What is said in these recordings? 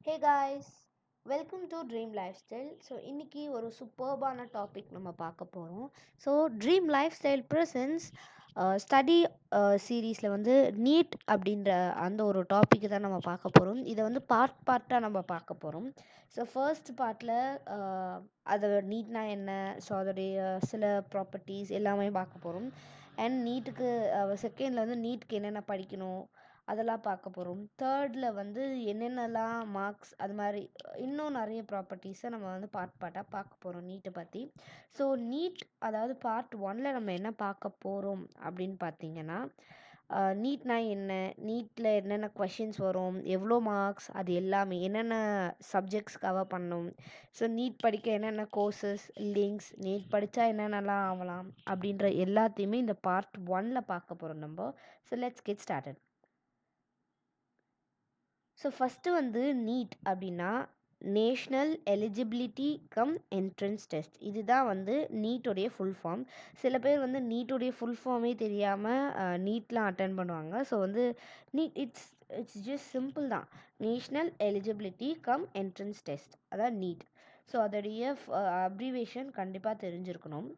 Hey guys, welcome to dream life style. So இன்றைக்கி ஒரு சூப்பர்பான டாபிக் நம்ம பார்க்க போகிறோம். So dream life style presence study சீரீஸில் வந்து நீட் அப்படின்ற அந்த ஒரு டாப்பிக்கு தான் நம்ம பார்க்க போகிறோம். இதை வந்து பார்ட்டாக நம்ம பார்க்க போகிறோம். ஸோ ஃபர்ஸ்ட் பார்ட்டில் அது நீட்னா என்ன, ஸோ அதோடைய சில ப்ராப்பர்ட்டிஸ் எல்லாமே பார்க்க போகிறோம். அண்ட் நீட்டுக்கு செகண்டில் வந்து நீட்டுக்கு என்னென்ன படிக்கணும் அதெல்லாம் பார்க்க போகிறோம். தேர்டில் வந்து என்னென்னலாம் மார்க்ஸ் அது மாதிரி இன்னும் நிறைய ப்ராப்பர்ட்டிஸை நம்ம வந்து பார்ட்டாக பார்க்க போகிறோம் நீட்டை பற்றி. ஸோ நீட் அதாவது பார்ட் ஒன்னில் நம்ம என்ன பார்க்க போகிறோம் அப்படின்னு பார்த்தீங்கன்னா, நீட்னா என்ன, நீட்டில் என்னென்ன கொஷின்ஸ் வரும், எவ்வளோ மார்க்ஸ், அது எல்லாமே என்னென்ன சப்ஜெக்ட்ஸ் கவர் பண்ணணும், ஸோ நீட் படிக்க என்னென்ன கோர்சஸ், லிங்க்ஸ், நீட் படித்தா என்னென்னலாம் ஆகலாம் அப்படின்ற எல்லாத்தையுமே இந்த பார்ட் ஒன்னில் பார்க்க போகிறோம் நம்ம. So let's get started. So first வந்து நீட் அப்படின்னா national eligibility cum entrance test. இதுதான் வந்து நீட்டோடைய ஃபுல் ஃபார்ம். சில பேர் வந்து நீட்டோடைய ஃபுல் ஃபார்மே தெரியாமல் நீட்லாம் அட்டன் பண்ணுவாங்க. ஸோ வந்து NEET it's it's just simple தான். National eligibility cum entrance test, அதான் நீட். ஸோ அதோடைய அப்ரிவேஷன் கண்டிப்பாக தெரிஞ்சிருக்கணும்.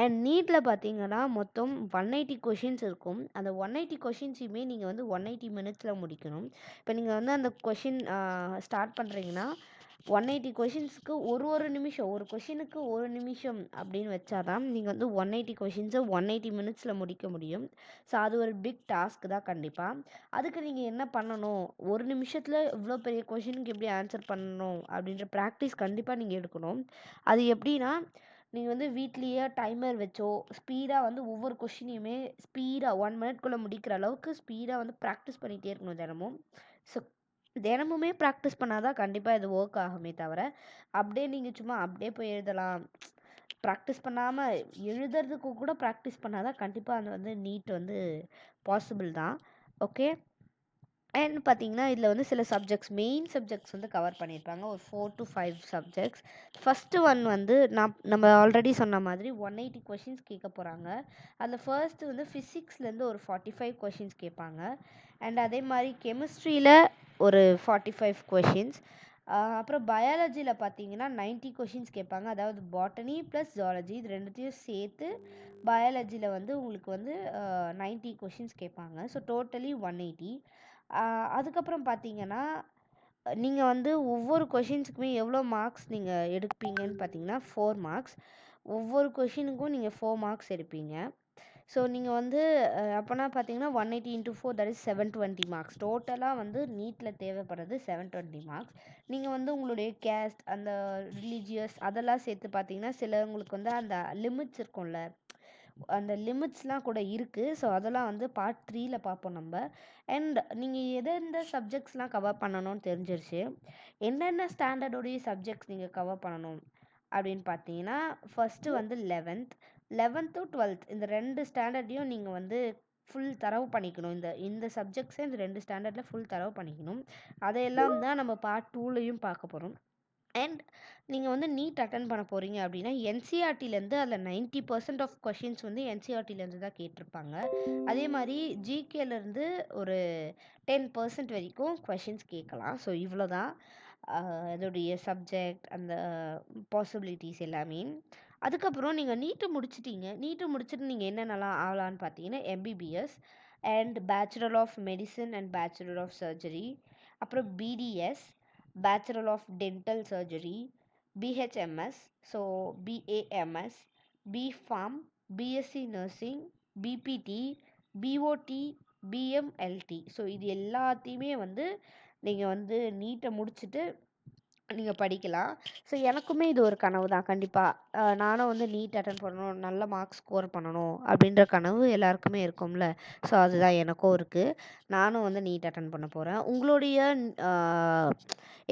அண்ட் நீட்டில் பார்த்தீங்கன்னா மொத்தம் 180 கொஷின்ஸ் இருக்கும். அந்த 180 கொஷின்ஸையுமே நீங்கள் வந்து 180 மினிட்ஸில் முடிக்கணும். இப்போ நீங்கள் வந்து அந்த கொஷின் ஸ்டார்ட் பண்ணுறீங்கன்னா 180 கொஷின்ஸ்க்கு ஒரு நிமிஷம், ஒரு கொஷினுக்கு 1 நிமிஷம் அப்படின்னு வச்சாதான் நீங்கள் வந்து 180 கொஷின்ஸை 180 மினிட்ஸில் முடிக்க முடியும். ஸோ அது ஒரு பிக் டாஸ்க் தான் கண்டிப்பாக. அதுக்கு நீங்கள் என்ன பண்ணணும், ஒரு நிமிஷத்தில் இவ்வளோ பெரிய கொஷினுக்கு எப்படி ஆன்சர் பண்ணணும் அப்படின்ற ப்ராக்டிஸ் கண்டிப்பாக நீங்கள் எடுக்கணும். அது எப்படின்னா, நீங்கள் வந்து வீட்லேயே டைமர் வச்சோ ஸ்பீடாக வந்து ஒவ்வொரு கொஷினையுமே ஸ்பீடாக 1 மினிட்குள்ளே முடிக்கிற அளவுக்கு ஸ்பீடாக வந்து ப்ராக்டிஸ் பண்ணிகிட்டே இருக்கணும் தினமும். ஸோ தினமுமே ப்ராக்டிஸ் பண்ணால் தான் கண்டிப்பாக இது ஒர்க் ஆகுமே தவிர, அப்படியே நீங்கள் சும்மா அப்படியே போய் எழுதலாம், ப்ராக்டிஸ் பண்ணாமல் எழுதுறதுக்கு கூட ப்ராக்டிஸ் பண்ணால் தான் கண்டிப்பாக அது வந்து நீட் வந்து பாசிபிள் தான். ஓகே. அண்ட் பார்த்தீங்கன்னா இதில் வந்து சில மெயின் சப்ஜெக்ட்ஸ் வந்து கவர் பண்ணியிருப்பாங்க. ஒரு 4 to 5 சப்ஜெக்ட்ஸ். ஃபஸ்ட்டு ஒன் வந்து நம்ம ஆல்ரெடி சொன்ன மாதிரி 180 கொஷின்ஸ் கேட்க போகிறாங்க. அதில் ஃபர்ஸ்ட்டு வந்து ஃபிசிக்ஸ்லேருந்து ஒரு 45 கொஷின்ஸ் கேட்பாங்க. அண்ட் அதே மாதிரி கெமிஸ்ட்ரியில் ஒரு 45 கொஷின்ஸ். அப்புறம் பயாலஜியில் பார்த்தீங்கன்னா 90 கொஷின்ஸ் கேட்பாங்க. அதாவது பாட்டனி ப்ளஸ் ஜுவாலஜி இது ரெண்டுத்தையும் சேர்த்து பயாலஜியில் வந்து உங்களுக்கு வந்து 90 கொஷின்ஸ் கேட்பாங்க. So totally 180. அதுக்கப்புறம் பார்த்தீங்கன்னா, நீங்கள் வந்து ஒவ்வொரு கொஷின்ஸுக்குமே எவ்வளோ மார்க்ஸ் நீங்கள் எடுப்பீங்கன்னு பார்த்தீங்கன்னா 4 மார்க்ஸ். ஒவ்வொரு கொஷினுக்கும் நீங்கள் 4 மார்க்ஸ் எடுப்பீங்க. ஸோ நீங்கள் வந்து அப்போனா பார்த்தீங்கன்னா 180 இன்ட்டு 4 தட் இஸ் 720 மார்க்ஸ். டோட்டலாக வந்து நீட்டில் தேவைப்படுறது 720 மார்க்ஸ். நீங்கள் வந்து உங்களுடைய கேஸ்ட் அந்த ரிலீஜியஸ் அதெல்லாம் சேர்த்து பார்த்தீங்கன்னா சிலவங்களுக்கு வந்து அந்த லிமிட்ஸ் இருக்கும்ல, அந்த லிமிட்ஸ்லாம் கூட இருக்குது. ஸோ அதெல்லாம் வந்து பார்ட் 3ல பார்ப்போம் நம்ம. அண்ட் நீங்கள் எந்தெந்த சப்ஜெக்ட்ஸ்லாம் கவர் பண்ணணும்னு தெரிஞ்சிருச்சு. என்னென்ன ஸ்டாண்டர்டோடைய சப்ஜெக்ட்ஸ் நீங்கள் கவர் பண்ணணும் அப்படின்னு பார்த்தீங்கன்னா, ஃபஸ்ட்டு வந்து 11th to 12th இந்த 2 ஸ்டாண்டர்டையும் நீங்கள் வந்து ஃபுல் தரவு பண்ணிக்கணும். இந்த இந்த சப்ஜெக்ட்ஸை இந்த 2 ஸ்டாண்டர்டில் ஃபுல் தரவு பண்ணிக்கணும். அதையெல்லாம் தான் நம்ம பார்ட் 2லையும் பார்க்க போகிறோம். அண்ட் நீங்கள் வந்து நீட் அட்டன் பண்ண போகிறீங்க அப்படின்னா என்சிஆர்டிலேருந்து அதில் 90% ஆஃப் கொஷின்ஸ் வந்து என்சிஆர்டிலேருந்து தான் கேட்டிருப்பாங்க. அதே மாதிரி ஜிகேலேருந்து ஒரு 10% வரைக்கும் கொஷின்ஸ் கேட்கலாம். ஸோ இவ்வளோ தான் அதோடைய சப்ஜெக்ட் அந்த பாசிபிலிட்டிஸ் எல்லாமே. அதுக்கப்புறம் நீங்கள் நீட்டு முடிச்சிட்டிங்க. நீட்டு முடிச்சுட்டு நீங்கள் என்னென்னலாம் ஆகலான்னு பார்த்தீங்கன்னா MBBS and bachelor of medicine and bachelor of surgery, அப்புறம் BDS bachelor of dental surgery, BHMS, so BAMS, BPharm, BSc nursing, BPT, BOT, BMLT. So இது எல்லாத்தையுமே வந்து நீங்கள் வந்து நீட்டை முடிச்சுட்டு நீங்கள் படிக்கலாம். ஸோ எனக்குமே இது ஒரு கனவு தான் கண்டிப்பாக. நானும் வந்து நீட் அட்டன் பண்ணணும், நல்ல மார்க்ஸ் ஸ்கோர் பண்ணணும் அப்படின்ற கனவு எல்லாருக்குமே இருக்கும்ல. ஸோ அதுதான் எனக்கும் இருக்குது. நானும் வந்து நீட் அட்டன் பண்ண போகிறேன். உங்களுடைய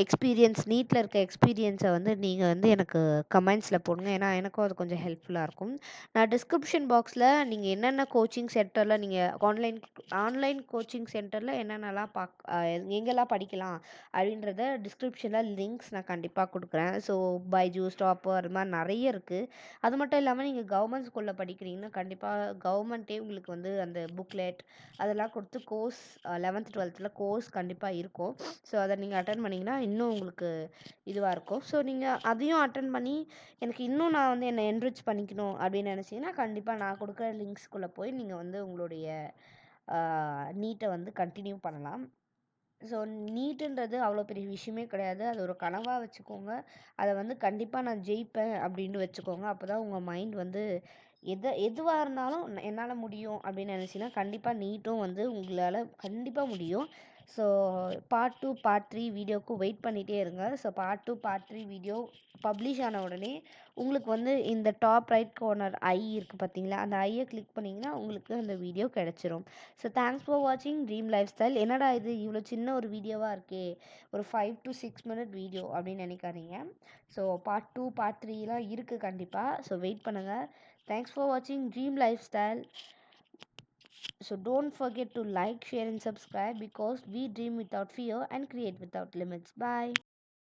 எக்ஸ்பீரியன்ஸ் நீட்டில் இருக்க எக்ஸ்பீரியன்ஸை வந்து நீங்கள் வந்து எனக்கு கமெண்ட்ஸில் போடுங்க. ஏன்னா எனக்கும் அது கொஞ்சம் ஹெல்ப்ஃபுல்லாக இருக்கும். நான் டிஸ்கிரிப்ஷன் பாக்ஸில் நீங்கள் என்னென்ன கோச்சிங் சென்டரில் நீங்கள் ஆன்லைன் கோச்சிங் சென்டரில் என்னென்னலாம் எங்கெல்லாம் படிக்கலாம் அப்படின்றத டிஸ்கிரிப்ஷனில் லிங்க்ஸ் லிங்க்ஸ் நான் கண்டிப்பாக கொடுக்குறேன். ஸோ பைஜூஸ், டாப்பர் அது மாதிரி நிறைய இருக்குது. அது மட்டும் இல்லாமல் நீங்கள் கவர்மெண்ட் ஸ்கூலில் படிக்கிறீங்கன்னா கண்டிப்பாக கவர்மெண்ட்டே உங்களுக்கு வந்து அந்த புக்லெட் அதெல்லாம் கொடுத்து கோர்ஸ் 11th 12th கோர்ஸ் கண்டிப்பாக இருக்கும். ஸோ அதை நீங்கள் அட்டன் பண்ணிங்கன்னா இன்னும் உங்களுக்கு இதுவாக இருக்கும். ஸோ நீங்கள் அதையும் அட்டன் பண்ணி எனக்கு இன்னும் நான் வந்து என்னை என்ரிச் பண்ணிக்கணும் அப்படின்னு நினச்சிங்கன்னா கண்டிப்பாக நான் கொடுக்குற லிங்க்ஸ்குள்ளே போய் நீங்கள் வந்து உங்களுடைய நீட்டை வந்து கண்டினியூ பண்ணலாம். ஸோ நீட்டுன்றது அவ்வளோ பெரிய விஷயமே கிடையாது. அது ஒரு கனவாக வச்சுக்கோங்க. அதை வந்து கண்டிப்பாக நான் ஜெயிப்பேன் அப்படின்னு வச்சுக்கோங்க. அப்போ தான் உங்கள் மைண்ட் வந்து எதுவாக இருந்தாலும் என்னால் முடியும் அப்படின்னு நினச்சிங்கன்னா கண்டிப்பாக நீட்டும் வந்து உங்களால் கண்டிப்பாக முடியும். ஸோ பார்ட் 2 பார்ட் 3 வீடியோவுக்கு வெயிட் பண்ணிகிட்டே இருங்க. So part 2 part 3 video publish ஆன உடனே உங்களுக்கு வந்து இந்த டாப் ரைட் கார்னர் ஐ இருக்குது பார்த்தீங்களா, அந்த ஐயை கிளிக் பண்ணிங்கன்னா உங்களுக்கு அந்த வீடியோ கிடச்சிரும். ஸோ தேங்க்ஸ் ஃபார் வாட்சிங் ட்ரீம் லைஃப் ஸ்டைல். என்னடா இது இவ்வளோ சின்ன ஒரு வீடியோவாக இருக்கே, ஒரு 5 to 6 மினிட் வீடியோ அப்படின்னு நினைக்காதீங்க. ஸோ பார்ட் 2 பார்ட் 3லாம் இருக்குது கண்டிப்பாக. ஸோ வெயிட் பண்ணுங்கள். தேங்க்ஸ் ஃபார் வாட்சிங் dream life style. So don't forget to like, share and subscribe because we dream without fear and create without limits. Bye.